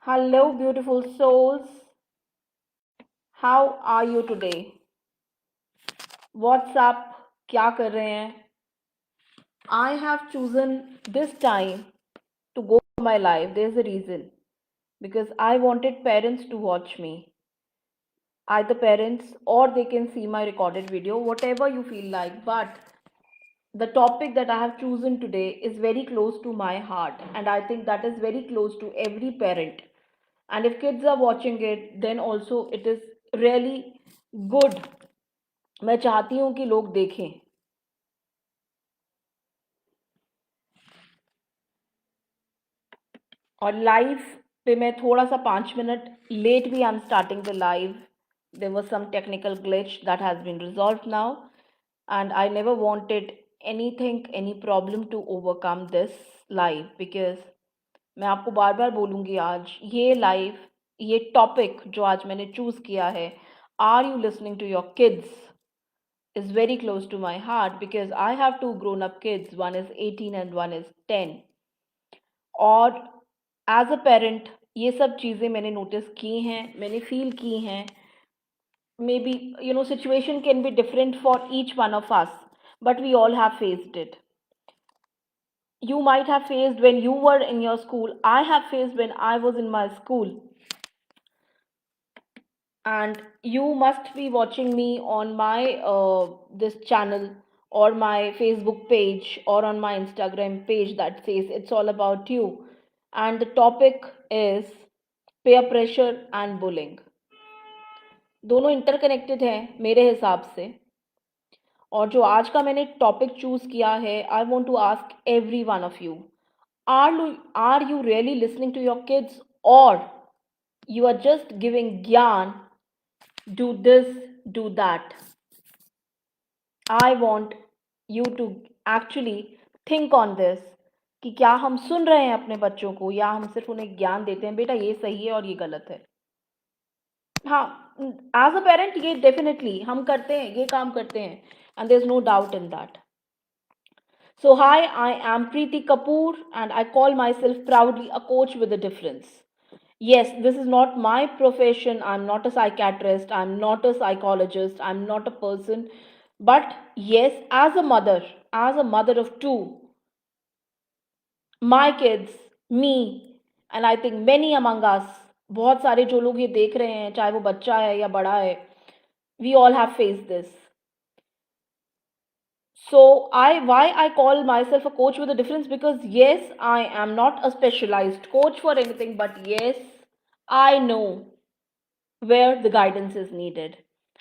Hello, beautiful souls. How are you today? What's up? क्या कर रहे हैं? I have chosen this time to go for my live. There's a reason. Because I wanted parents to watch me. Either parents or they can see my recorded video, whatever you feel like. But the topic that I have chosen today is very close to my heart. And I think that is very close to every parent. And if kids are watching it, then also it is really good. मैं चाहती हूँ कि लोग देखें. और live पे मैं थोड़ा सा 5 मिनट लेट भी I am starting the live. There was some technical glitch that has been resolve now and I never wanted anything any problem to overcome this live because मैं आपको बार बार बोलूँगी आज ये लाइव ये टॉपिक जो आज मैंने चूज़ किया है are you listening to your kids is very close to my heart because I have two grown up kids. One is 18 and one is 10. और एज अ पेरेंट ये सब चीज़ें मैंने नोटिस की हैं, मैंने फील की हैं. Maybe situation can be different for each one of us but we all have faced it. You might have faced when you were in your school. I have faced when I was in my school. And you must be watching me on my this channel or my Facebook page or on my Instagram page that says it's all about you. And the topic is peer pressure and bullying. दोनों interconnected हैं मेरे हिसाब से. और जो आज का मैंने टॉपिक चूज किया है I want to ask every one of you, are you really listening to your kids और you are just giving gyan, do this, do that. I want you to actually think on this कि क्या हम सुन रहे हैं अपने बच्चों को या हम सिर्फ उन्हें ज्ञान देते हैं बेटा ये सही है और ये गलत है. हाँ, एज अ पेरेंट ये डेफिनेटली हम करते हैं, ये काम करते हैं and there is no doubt in that. So hi, I am Preeti Kapoor and I call myself proudly a coach with a difference. Yes, this is not my profession. I'm not a psychiatrist. I'm not a psychologist. I'm not a person. But yes, as a mother of two, my kids, me, and I think many among us, बहुत सारे जो लोग ये देख रहे हैं, चाहे वो बच्चा है या बड़ा है, we all have faced this. So why I call myself a coach with a difference, because yes, I am not a specialized coach for anything, but yes, I know where the guidance is needed.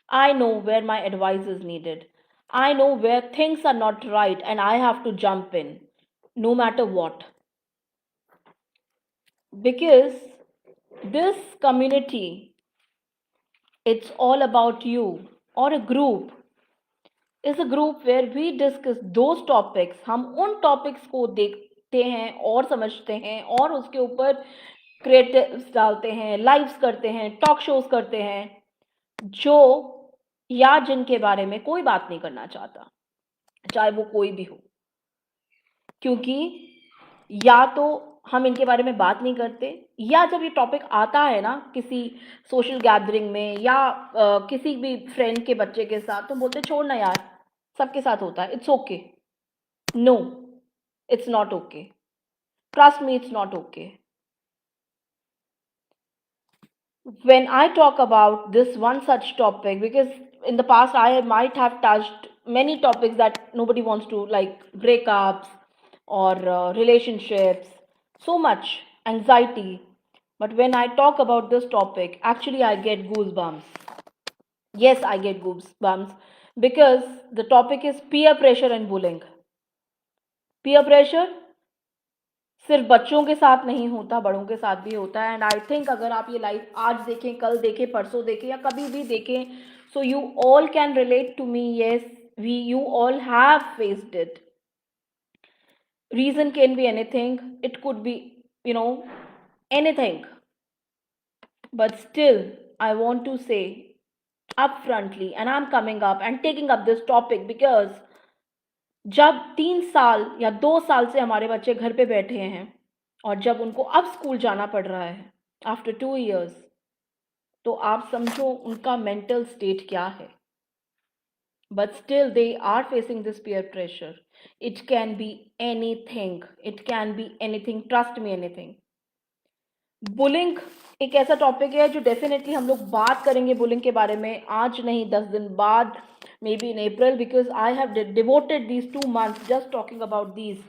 I know where my advice is needed. I know where things are not right and I have to jump in no matter what. Because this community, it's all about you, or a group is a group where we discuss those topics. हम उन topics को देखते हैं और समझते हैं और उसके ऊपर क्रिएटिव्स डालते हैं, लाइव्स करते हैं, टॉक शोज करते हैं, जो या जिनके बारे में कोई बात नहीं करना चाहता, चाहे वो कोई भी हो. क्योंकि या तो हम इनके बारे में बात नहीं करते, या जब ये टॉपिक आता है ना किसी सोशल गैदरिंग में या किसी भी फ्रेंड के बच्चे के साथ, तो बोलते छोड़ ना यार, सबके साथ होता है, it's okay. No, it's not okay. Trust me, it's not okay. When I talk about this one such topic, because in the past I might have touched many topics that nobody wants to, like breakups or relationships, so much anxiety. But when I talk about this topic, actually I get goosebumps. Yes, I get goosebumps because the topic is peer pressure and bullying. Peer pressure सिर्फ बच्चों के साथ नहीं होता, बड़ों के साथ भी होता है. एंड आई थिंक अगर आप ये लाइव आज देखें, कल देखें, परसों देखें या कभी भी देखें, so you all can relate to me. Yes, we you all have faced it. Reason can be anything, it could be anything, but still I want to say upfrontly, and I'm coming up and taking up this topic because जब 3 साल या 2 साल से हमारे बच्चे घर पे बैठे हैं और जब उनको अब स्कूल जाना पड़ रहा है, आफ्टर 2 years, तो आप समझो उनका मेंटल स्टेट क्या है. But still they are facing this peer pressure. It can be anything. It can be anything. Trust me, anything. Bullying एक ऐसा टॉपिक है जो डेफिनेटली हम लोग बात करेंगे बुलिंग के बारे में, आज नहीं 10 दिन बाद, may be in April, because I have devoted these 2 months just talking about these.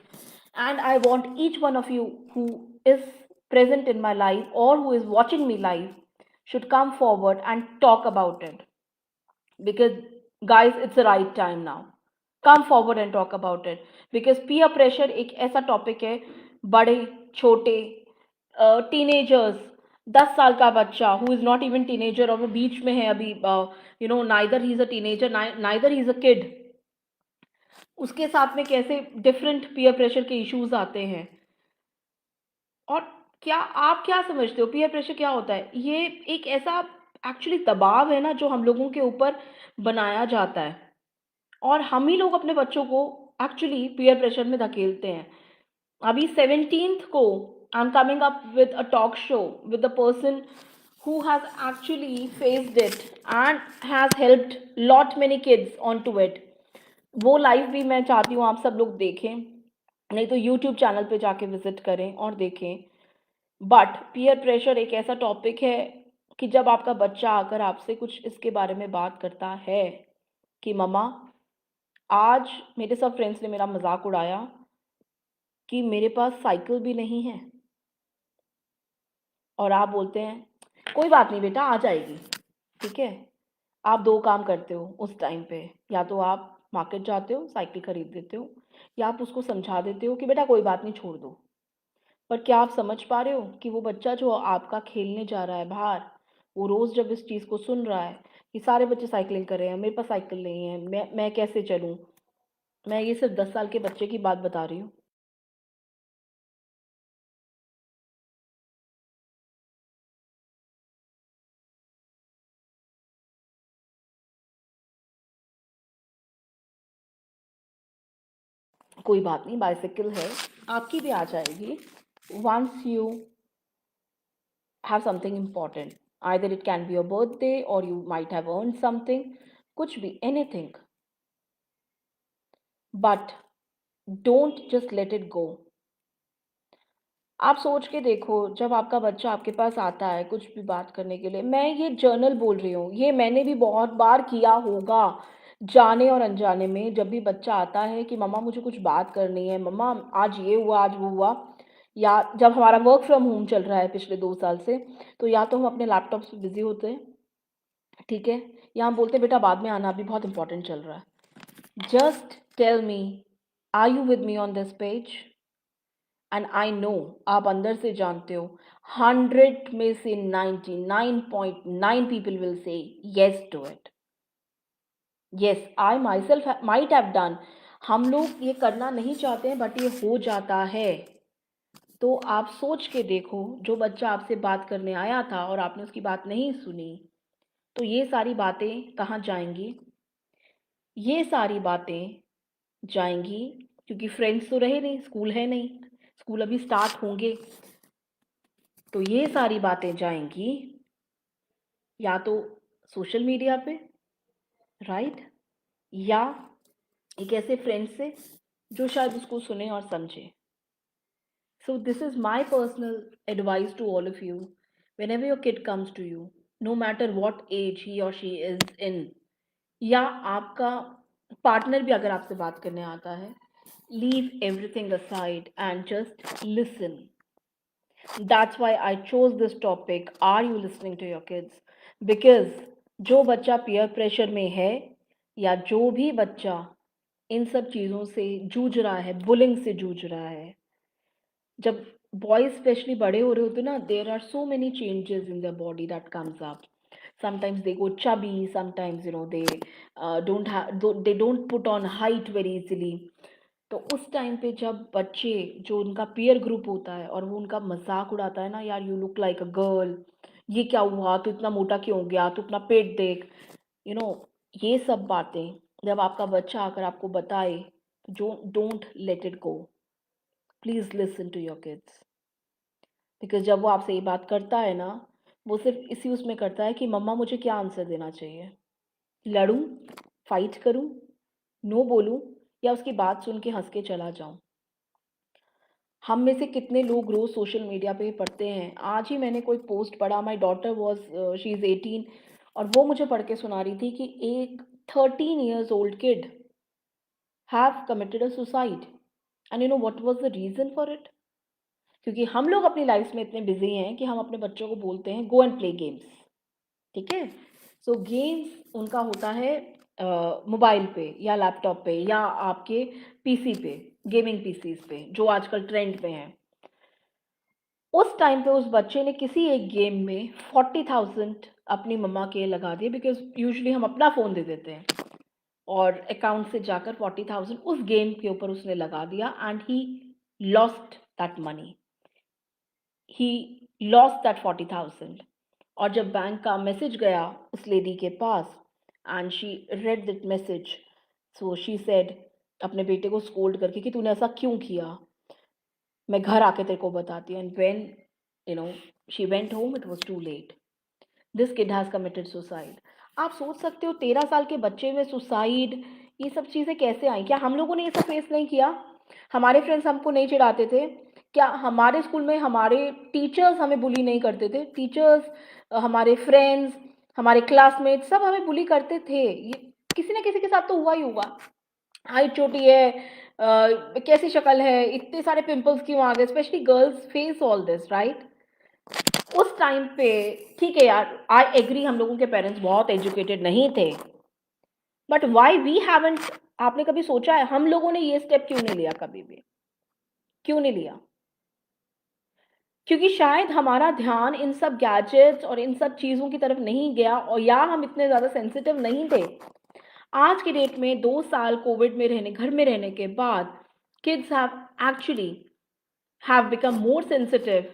And I want each one of you who is present in my life or who is watching me live should come forward and talk about it, because guys, it's the right time now. Come forward and talk about it, because peer pressure एक ऐसा topic है, बड़े छोटे, teenagers, 10 साल का बच्चा who is not even teenager और वो बीच में है अभी, neither he is a teenager neither he is a kid, उसके साथ में कैसे डिफरेंट पीयर प्रेशर के इश्यूज आते हैं. और क्या आप क्या समझते हो पीयर प्रेशर क्या होता है? ये एक ऐसा एक्चुअली दबाव है ना जो हम लोगों के ऊपर बनाया जाता है, और हम ही लोग अपने बच्चों को एक्चुअली पीयर प्रेशर में धकेलते हैं. अभी 17th को I am coming up with a talk show with a person who has actually faced it and has helped lot many kids onto it. वो लाइव भी मैं चाहती हूँ आप सब लोग देखें, नहीं तो यूट्यूब चैनल पे जाके विजिट करें और देखें. बट पीयर प्रेशर एक ऐसा टॉपिक है कि जब आपका बच्चा आकर आपसे कुछ इसके बारे में बात करता है कि मम्मा, आज मेरे सब फ्रेंड्स ने मेरा मजाक उड़ाया कि मेरे पास साइकिल भी नहीं है, और आप बोलते हैं कोई बात नहीं बेटा, आ जाएगी. ठीक है, आप दो काम करते हो उस टाइम पे, या तो आप मार्केट जाते हो साइकिल खरीद देते हो, या आप उसको समझा देते हो कि बेटा कोई बात नहीं, छोड़ दो. पर क्या आप समझ पा रहे हो कि वो बच्चा जो आपका खेलने जा रहा है बाहर, वो रोज जब इस चीज को सुन रहा है कि सारे बच्चे साइकिलिंग कर रहे हैं, मेरे पास साइकिल नहीं है, मैं कैसे चलूं. मैं ये सिर्फ 10 साल के बच्चे की बात बता रही हूँ. कोई बात नहीं, बाइसाइकिल है, आपकी भी आ जाएगी. Once you have something important, either it can be your birthday और you might have earn something, कुछ भी, anything, but don't just let it go. आप सोच के देखो, जब आपका बच्चा आपके पास आता है कुछ भी बात करने के लिए, मैं ये जर्नल बोल रही हूँ, ये मैंने भी बहुत बार किया होगा, जाने और अनजाने में. जब भी बच्चा आता है कि मम्मा मुझे कुछ बात करनी है, मम्मा आज ये हुआ, आज वो हुआ, या जब हमारा वर्क फ्रॉम होम चल रहा है पिछले 2 साल से, तो या तो हम अपने लैपटॉप पे बिजी होते हैं, ठीक है, या हम बोलते हैं बेटा बाद में आना, अभी बहुत इंपॉर्टेंट चल रहा है. Just tell me, are you with me on this page? And I know, आप अंदर से जानते हो, 100 में से 99.9 people will say yes to it. Yes, I myself might have done. हम लोग ये करना नहीं चाहते हैं बट ये हो जाता है. तो आप सोच के देखो, जो बच्चा आपसे बात करने आया था और आपने उसकी बात नहीं सुनी, तो ये सारी बातें कहाँ जाएंगी? ये सारी बातें जाएंगी, क्योंकि फ्रेंड्स तो रहे नहीं, स्कूल है नहीं, स्कूल अभी स्टार्ट होंगे, तो ये सारी बातें जाएंगी या तो सोशल मीडिया पे, राइट, या एक ऐसे फ्रेंड से जो शायद उसको सुने और समझे. So this is my personal advice to all of you. Whenever your kid comes to you, no matter what age he or she is in, या आपका पार्टनर भी अगर आपसे बात करने आता है, leave everything aside and just listen. That's why I chose this topic. Are you listening to your kids? Because जो बच्चा peer pressure में है, या जो भी बच्चा इन सब चीज़ों से जूझ रहा है, बुलिंग से जूझ रहा है, जब बॉयज स्पेशली बड़े हो रहे होते ना, there are so many changes in their body that comes up. Sometimes they go chubby, sometimes they they don't put on height very easily. तो उस टाइम पे जब बच्चे, जो उनका पीयर ग्रुप होता है और वो उनका मजाक उड़ाता है ना, यार you look like a girl, ये क्या हुआ, तू इतना मोटा क्यों हो गया, तू अपना पेट देख, यू नो ये सब बातें जब आपका बच्चा आकर आपको बताए, जो don't let it go. Please listen to your kids. Because जब वो आपसे ये बात करता है ना, वो सिर्फ़ इसी उसमें करता है कि मम्मा मुझे क्या आंसर देना चाहिए? लड़ूँ, फ़ाइट करूँ, नो बोलूँ या उसकी बात सुन के हँस के चला जाऊँ? हम में से कितने लोग रोज़ सोशल मीडिया पे पढ़ते हैं। आज ही मैंने कोई पोस्ट पढ़ा, my daughter was she is 18 और वो मुझे पढ़ के सुना रही थी कि एक 13 years old kid have committed a suicide and you know what was the reason for it? क्योंकि हम लोग अपनी लाइफ़्स में इतने बिज़ी हैं कि हम अपने बच्चों को बोलते हैं गो एंड प्ले गेम्स, ठीक है? सो गेम्स उनका होता है मोबाइल पे या लैपटॉप पे या आपके पीसी पे, गेमिंग पीसीज़ पे, जो आजकल ट्रेंड पे हैं। उस टाइम पे उस बच्चे ने किसी एक गेम में 40,000 अपनी मम्मा के लगा दिए बिकॉज़ यूजुअली हम अपना फ़ोन दे देते हैं और अकाउंट से जाकर 40,000 उस गेम के ऊपर उसने लगा दिया and he lost that money. He lost that 40,000 और जब बैंक का मैसेज गया उस लेडी के पास and she read that message, so she said अपने बेटे को स्कोल्ड करके कि तूने ऐसा क्यों किया? मैं घर आके तेरे को बताती हूँ। And when you know she went home it was too late. This kid has committed suicide. आप सोच सकते हो 13 साल के बच्चे में सुसाइड, ये सब चीज़ें कैसे आई? क्या हम लोगों ने ये सब फेस नहीं किया? हमारे फ्रेंड्स हमको नहीं चिढ़ाते थे? क्या हमारे स्कूल में हमारे टीचर्स हमें बुली नहीं करते थे? टीचर्स, हमारे फ्रेंड्स, हमारे क्लासमेट्स सब हमें बुली करते थे। ये किसी न किसी के साथ तो हुआ ही हुआ। हाइट छोटी है, कैसी शक्ल है, इतने सारे पिंपल्स क्यों आ गए? Specially girls face all this, right? उस टाइम पे ठीक है यार, आई एग्री हम लोगों के पेरेंट्स बहुत एजुकेटेड नहीं थे, बट व्हाई वी हैवंट? आपने कभी सोचा है हम लोगों ने ये स्टेप क्यों नहीं लिया? कभी भी क्यों नहीं लिया? क्योंकि शायद हमारा ध्यान इन सब गैजेट्स और इन सब चीज़ों की तरफ नहीं गया और या हम इतने ज़्यादा सेंसिटिव नहीं थे। आज की डेट में 2 साल कोविड में रहने, घर में रहने के बाद kids have actually have become more sensitive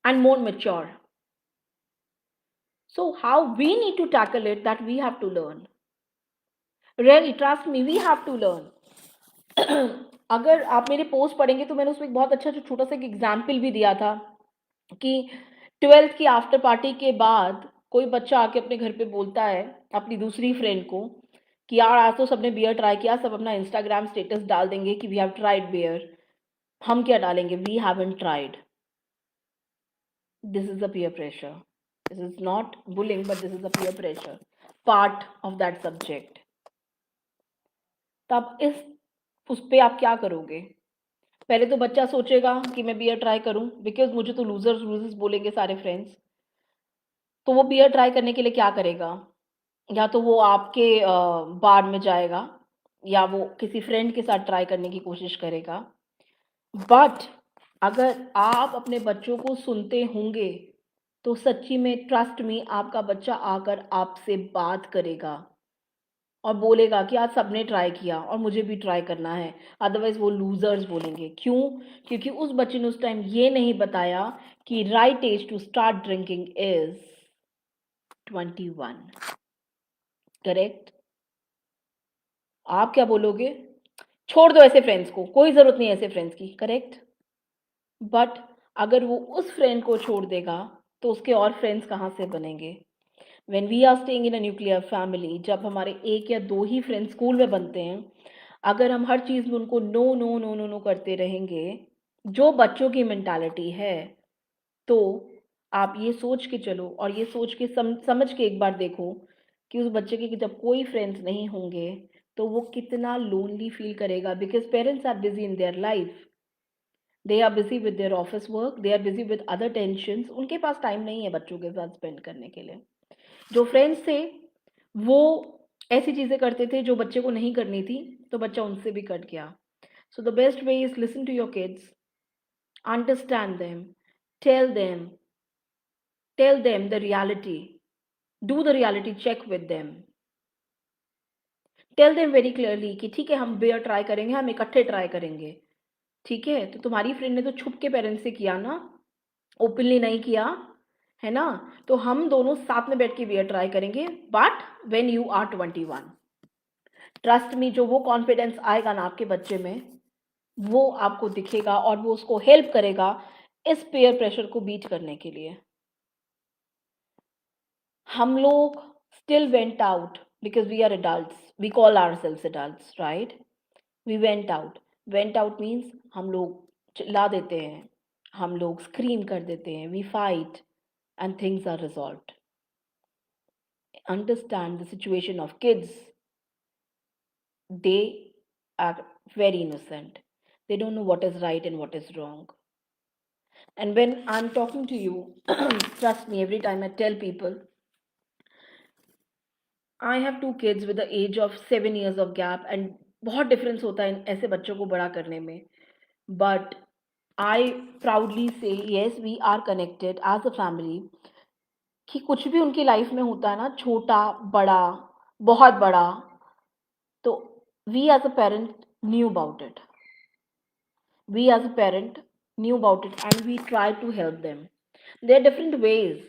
and more mature. So how we need to tackle it, that we have to learn. Really, trust me, we have to learn. अगर आप मेरे पोस्ट पढ़ेंगे तो मैंने उसमें एक बहुत अच्छा जो छोटा सा एक एग्जाम्पल भी दिया था कि 12th की आफ्टर पार्टी के बाद कोई बच्चा आके अपने घर पे बोलता है अपनी दूसरी फ्रेंड को कि यार आज तो सबने बियर ट्राई किया, सब अपना इंस्टाग्राम स्टेटस डाल देंगे कि वी हैव ट्राइड बियर। हम क्या डालेंगे? We haven't tried. This is the peer pressure. This is not bullying, but this is the peer pressure part of that subject. तब इस उस पे आप क्या करोगे? पहले तो बच्चा सोचेगा कि मैं बियर ट्राई करूं बिकॉज मुझे तो लूजर्स लूजर्स बोलेंगे सारे फ्रेंड्स। तो वो बियर ट्राई करने के लिए क्या करेगा? या तो वो आपके बार में जाएगा या वो किसी फ्रेंड के साथ ट्राई करने की कोशिश करेगा। बट अगर आप अपने बच्चों को सुनते होंगे तो सच्ची में ट्रस्ट मी आपका बच्चा आकर आपसे बात करेगा और बोलेगा कि आज सबने ट्राई किया और मुझे भी ट्राई करना है। अदरवाइज वो लूजर्स बोलेंगे। क्यों? क्योंकि उस बच्चे ने उस टाइम ये नहीं बताया कि right age to start drinking is 21। Correct? आप क्या बोलोगे? छोड़ दो ऐसे फ्रेंड्स को, कोई जरूरत नहीं है ऐसे फ्रेंड्स की। करेक्ट? बट अगर वो उस फ्रेंड को छोड़ देगा तो उसके और फ्रेंड्स कहाँ से बनेंगे? When we are staying in a nuclear family, जब हमारे एक या दो ही फ्रेंड्स स्कूल में बनते हैं, अगर हम हर चीज़ में उनको no no no no no करते रहेंगे, जो बच्चों की मेंटालिटी है, तो आप ये सोच के चलो और ये सोच के समझ के एक बार देखो कि उस बच्चे के जब कोई फ्रेंड्स नहीं होंगे तो वो कितना लोनली फील करेगा because parents are busy in their life. They are busy with their office work, they are busy with other tensions, उनके पास टाइम नहीं है बच्चों के साथ स्पेंड करने के लिए। जो फ्रेंड्स थे वो ऐसी चीज़ें करते थे जो बच्चे को नहीं करनी थी, तो बच्चा उनसे भी कट गया। So the best way is listen to your kids, understand them, tell them, tell them the reality, do the reality check with them, tell them very clearly कि ठीक है हम बियर ट्राई करेंगे, हम इकट्ठे ट्राई करेंगे। ठीक है, तो तुम्हारी फ्रेंड ने तो छुप के पेरेंट्स से किया ना, ओपनली नहीं किया, है ना? तो हम दोनों साथ में बैठ के बियर ट्राई करेंगे, but when you are 21। Trust me, जो वो कॉन्फिडेंस आएगा ना आपके बच्चे में, वो आपको दिखेगा और वो उसको हेल्प करेगा इस peer pressure को बीट करने के लिए हम लोग still went out because we are adults. We call ourselves adults, right? We went out. Went out means हम लोग चिल्ला देते हैं, हम लोग scream कर देते हैं, we fight and things are resolved. Understand the situation of kids. They are very innocent. They don't know what is right and what is wrong. And when I'm talking to you, trust me, every time I tell people, I have two kids with the age of 7 years of gap, and बहुत difference होता है ऐसे बच्चों को बड़ा करने में. But I proudly say yes, we are connected as a family. कि कुछ भी उनकी लाइफ में होता है ना, छोटा बड़ा बहुत बड़ा, तो we as a parent knew about it. We as a parent knew about it and we tried to help them. There are different ways.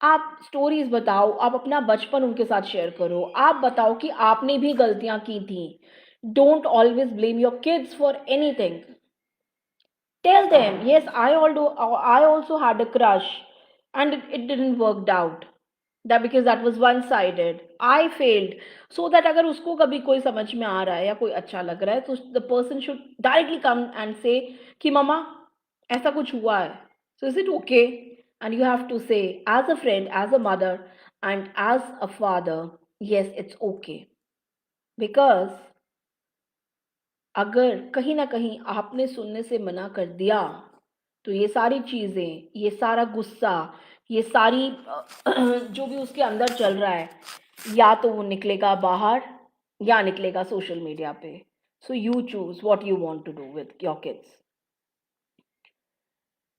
आप स्टोरीज बताओ, आप अपना बचपन उनके साथ शेयर करो, आप बताओ कि आपने भी गलतियां की थी. Don't always blame your kids for anything. Tell them, yes, I also had a crush and it didn't work out. That because that was one sided. I failed. So that अगर उसको कभी कोई समझ में आ रहा है या कोई अच्छा लग रहा है तो the person should directly come and say कि मम्मा ऐसा कुछ हुआ है. So is it okay? And you have to say as a friend, as a mother and as a father, yes, it's okay. Because अगर कहीं ना कहीं आपने सुनने से मना कर दिया तो ये सारी चीज़ें, ये सारा गुस्सा, ये सारी जो भी उसके अंदर चल रहा है, या तो वो निकलेगा बाहर या निकलेगा सोशल मीडिया पे. So you choose what you want to do with your kids.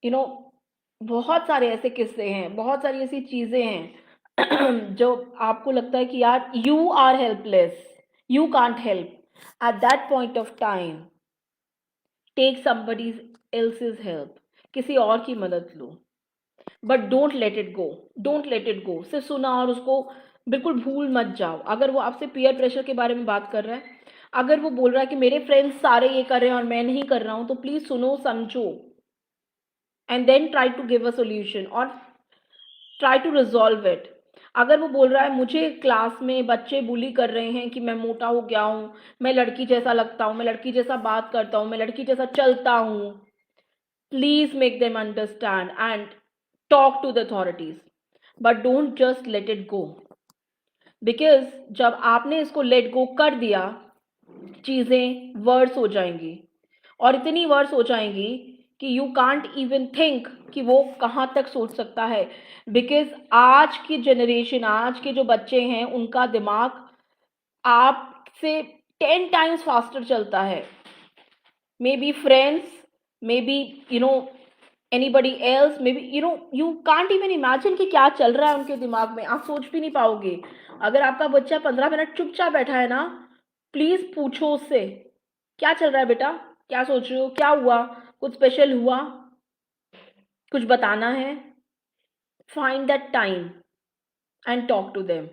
You know बहुत सारे ऐसे किस्से हैं, बहुत सारी ऐसी चीज़ें हैं जो आपको लगता है कि यार you are helpless, you can't help. At that point of time take somebody else's help. किसी और की मदद लो. But don't let it go. Don't let it go. सिर्फ सुना और उसको बिल्कुल भूल मत जाओ. अगर वो आपसे पीयर प्रेशर के बारे में बात कर रहा है, अगर वो बोल रहा है कि मेरे फ्रेंड्स सारे ये कर रहे हैं और मैं नहीं कर रहा हूं, तो प्लीज सुनो, समझो and then try to give a solution और ट्राई टू रिजॉल्व इट. अगर वो बोल रहा है मुझे क्लास में बच्चे बुली कर रहे हैं कि मैं मोटा हो गया हूँ, मैं लड़की जैसा लगता हूँ, मैं लड़की जैसा बात करता हूँ, मैं लड़की जैसा चलता हूँ, please make them understand and talk to the authorities. But don't just let it go. Because जब आपने इसको let go कर दिया, चीज़ें वर्स हो जाएंगी और इतनी वर्स हो जाएंगी कि यू कांट इवन थिंक कि वो कहाँ तक सोच सकता है. बिकॉज आज की जनरेशन, आज के जो बच्चे हैं, उनका दिमाग आपसे 10 times फास्टर चलता है. May be friends, may be anybody else, maybe you can't even imagine कि क्या चल रहा है उनके दिमाग में. आप सोच भी नहीं पाओगे. अगर आपका बच्चा 15 मिनट चुपचाप बैठा है ना, प्लीज पूछो उससे क्या चल रहा है बेटा, क्या सोच रहे हो, क्या हुआ, कुछ स्पेशल हुआ, कुछ बताना है. Find that time and talk to them.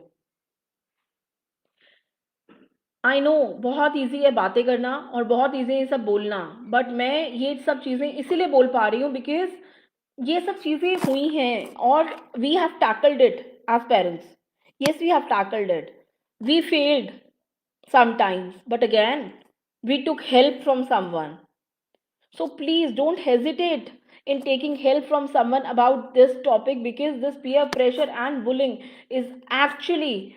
I know बहुत इजी है बातें करना और बहुत इजी है ये सब बोलना, बट मैं ये सब चीज़ें इसीलिए बोल पा रही हूँ बिकॉज ये सब चीज़ें हुई हैं और we have tackled it as parents. yes, we have tackled it. We failed sometimes, but again we took help from someone. So please don't hesitate in taking help from someone about this topic, because this peer pressure and bullying is actually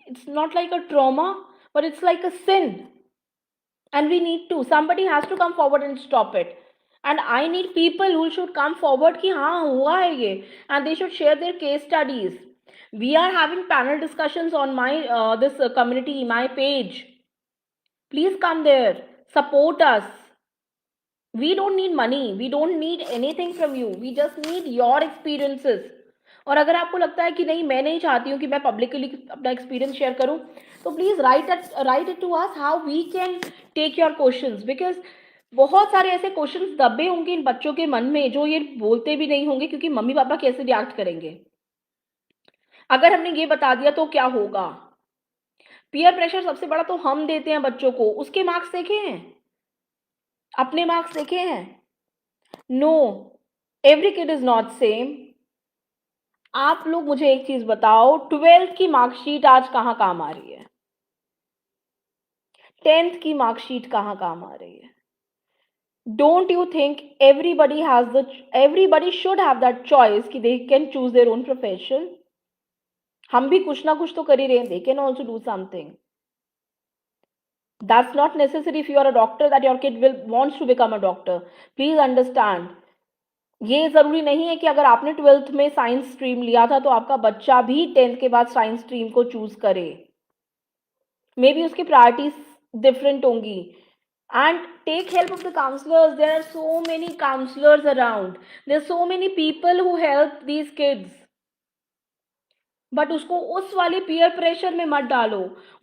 it's not like a trauma, but it's like a sin. And we need to, somebody has to come forward and stop it. And I need people who should come forward कि हाँ हुआ है ये, and they should share their case studies. We are having panel discussions on my this community, my page. Please come there, support us. We don't need money, we don't need anything from you, we just need your experiences. और अगर आपको लगता है कि नहीं, मैं नहीं चाहती हूँ कि मैं पब्लिकली अपना एक्सपीरियंस शेयर करूँ, तो please write it to us how we can take your questions. Because बहुत सारे ऐसे क्वेश्चंस दबे होंगे इन बच्चों के मन में जो ये बोलते भी नहीं होंगे, क्योंकि मम्मी पापा कैसे रिएक्ट करेंगे अगर हमने ये बता दिया तो क्या होगा. पीयर प्रेशर सबसे बड़ा तो हम देते हैं बच्चों को. उसके मार्क्स देखे हैं, अपने मार्क्स देखे हैं? No. Every kid is not same. आप लोग मुझे एक चीज बताओ, 12th की मार्कशीट आज कहाँ काम आ रही है? 10th की मार्कशीट कहाँ काम आ रही है? Don't you think everybody should have that choice कि they can choose their own profession? हम भी कुछ ना कुछ तो कर ही रहे हैं, they can also do something. That's not necessary if you are a doctor that your kid will wants to become a doctor. Please understand. ये जरूरी नहीं है कि अगर आपने 12th में साइंस स्ट्रीम लिया था तो आपका बच्चा भी 10th के बाद साइंस स्ट्रीम को चूज करे। मे बी उसकी प्रायोरिटीज डिफरेंट होंगी। And take help of the counselors. There are so many counselors around. There are so many people who help these kids. But उसको उस वाली पीयर प्रेशर में मत डालो।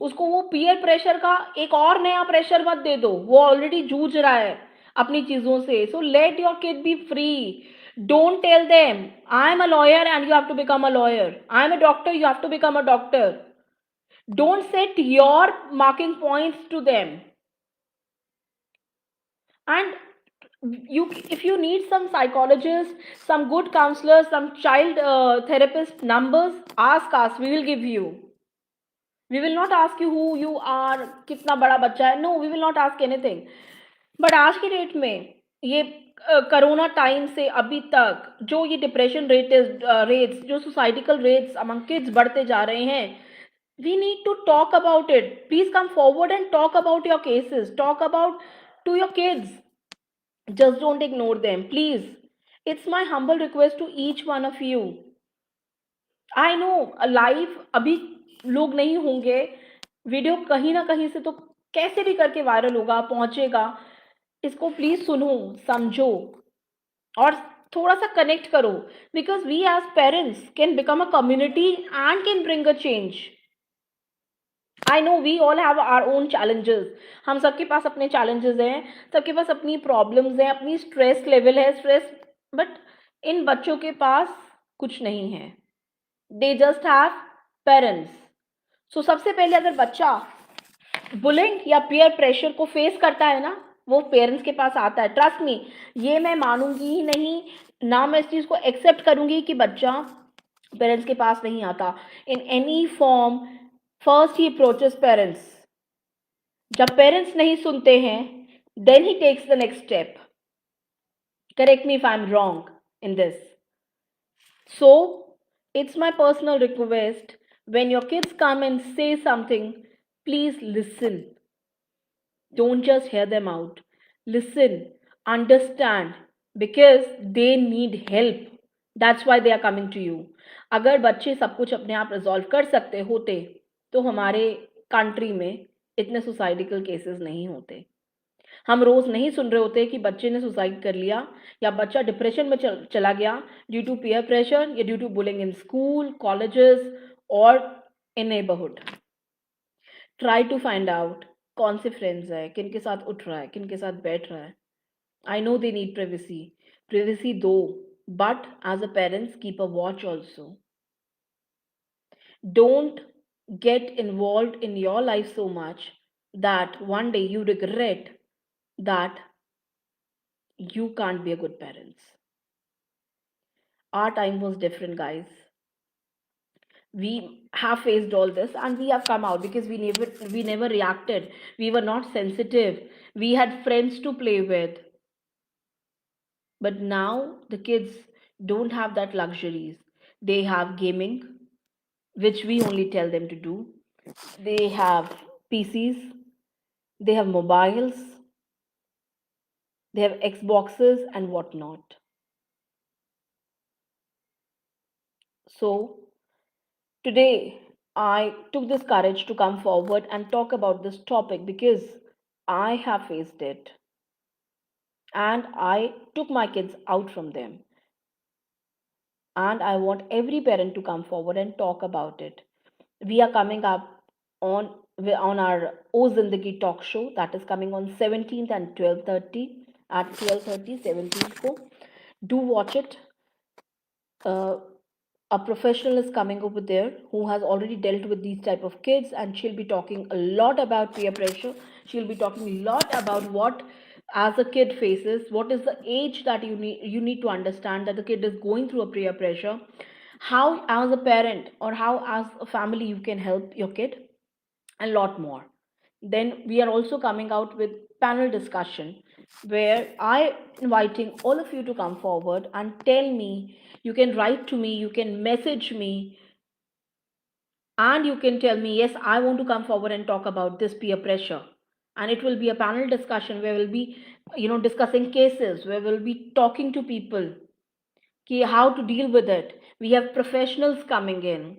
उसको वो पीयर प्रेशर का एक और नया प्रेशर मत दे दो। वो ऑलरेडी जूझ रहा है अपनी चीजों से। So let your kid be free. Don't tell them I am a lawyer and you have to become a lawyer, I am a doctor you have to become a doctor. Don't set your marking points to them. And you, if you need some psychologists, some good counselors, some child therapist numbers, ask us, we will give you. We will not ask you who you are, कितना बड़ा बच्चा है, no, we will not ask anything. But आज की date में ये corona time से अभी तक जो ये डिप्रेशन रेट्स जो सुसाइडिकल रेट्स अमंग किड्स बढ़ते जा रहे हैं, we need to talk about it. Please come forward and talk about your cases, talk about to your kids. Just don't ignore them, please. It's my humble request to each one of you. I know live अभी लोग नहीं होंगे, video कहीं ना कहीं से तो कैसे भी करके वायरल होगा, पहुंचेगा। इसको प्लीज सुनो, समझो और थोड़ा सा कनेक्ट करो, because we as parents can become a community and can bring a change. I know we all have our own challenges. हम सबके पास अपने चैलेंजेस हैं, सबके पास अपनी प्रॉब्लम्स हैं, अपनी स्ट्रेस लेवल है, स्ट्रेस। बट इन बच्चों के पास कुछ नहीं है। They just have parents. So सबसे पहले अगर बच्चा बुलिंग या पीयर प्रेशर को फेस करता है ना, वो पेरेंट्स के पास आता है। ट्रस्ट मी, ये मैं मानूंगी ही नहीं ना, मैं इस चीज को एक्सेप्ट करूंगी कि बच्चा पेरेंट्स के पास नहीं आता। In any form first he approaches parents. जब पेरेंट्स नहीं सुनते हैं, then he takes the next step. Correct me if I am wrong in this. So it's my personal request, when your kids come and say something, please listen. Don't just hear them out. Listen, understand, because they need help. That's why they are coming to you. अगर बच्चे सब कुछ अपने आप resolve कर सकते होते तो हमारे कंट्री में इतने सुसाइडिकल केसेस नहीं होते। हम रोज नहीं सुन रहे होते कि बच्चे ने सुसाइड कर लिया या बच्चा डिप्रेशन में चला गया ड्यू टू पीयर प्रेशर या due to bullying in school, colleges और in neighbourhood. Try to find out कौन से फ्रेंड्स है, किन के साथ उठ रहा है, किन के साथ बैठ रहा है। I know they need privacy, privacy दो, but as a parents keep a watch also. Don't get involved in your life so much that one day you regret that you can't be a good parents. Our time was different, guys. We have faced all this and we have come out because we never reacted. We were not sensitive. We had friends to play with. But now the kids don't have that luxuries. They have gaming, which we only tell them to do. They have PCs, they have mobiles, they have Xboxes and whatnot. So today, I took this courage to come forward and talk about this topic because I have faced it and I took my kids out from them. And I want every parent to come forward and talk about it. We are coming up on our O Zindagi talk show that is coming on 17th and 12:30 at 12:30 17th को. Do watch it. A professional is coming over there who has already dealt with these type of kids and she'll be talking a lot about peer pressure. She'll be talking a lot about what as a kid faces, what is the age that you need to understand that the kid is going through a peer pressure, how as a parent or how as a family you can help your kid, and lot more. Then we are also coming out with panel discussion where I inviting all of you to come forward and tell me. You can write to me, you can message me, and you can tell me, yes, I want to come forward and talk about this peer pressure. And it will be a panel discussion where we'll be discussing cases, where we'll be talking to people how to deal with it. We have professionals coming in,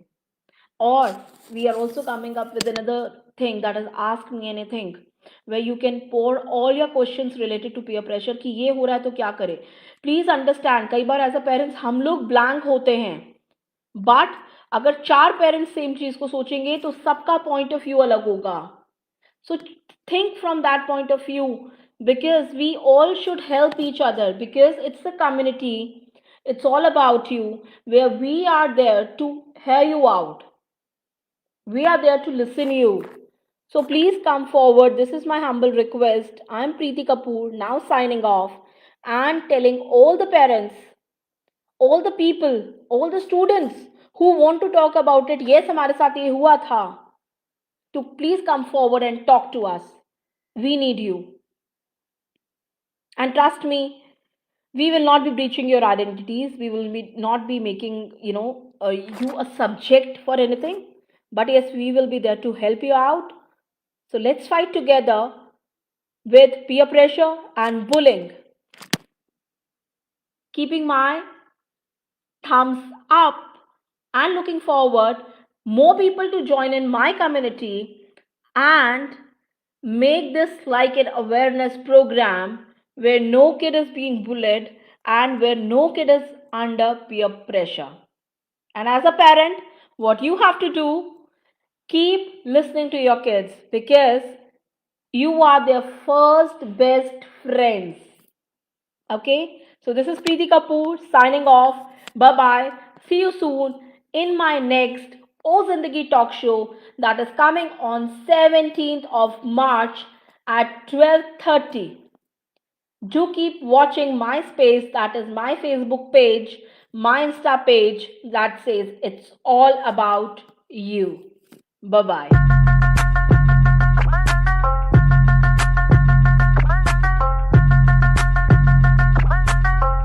or we are also coming up with another thing that is ask me anything, where you can pour all your questions related to peer pressure कि ये हो रहा है तो क्या करें. Please understand, कई बार as a parents हम लोग ब्लैंक होते हैं, बट अगर चार पेरेंट्स सेम चीज को सोचेंगे तो सबका पॉइंट ऑफ व्यू अलग होगा. So think from that point of view, because we all should help each other, because it's a community, it's all about you, where we are there to hear you out, we are there to listen you. So please come forward. This is my humble request. I'm Preeti Kapoor, now signing off and telling all the parents, all the people, all the students who want to talk about it, yes हमारे साथ ये हुआ था, to please come forward and talk to us. We need you. And trust me, we will not be breaching your identities. We will not be making you a subject for anything. But yes, we will be there to help you out. So let's fight together with peer pressure and bullying. Keeping my thumbs up and looking forward more people to join in my community and make this like an awareness program where no kid is being bullied and where no kid is under peer pressure. And as a parent, what you have to do, keep listening to your kids, because you are their first best friends. Okay, so this is Preeti Kapoor signing off. Bye bye. See you soon in my next O Zindagi talk show that is coming on 17th of March at 12:30. Do keep watching my space, that is my Facebook page, my Insta page that says it's all about you. Bye bye.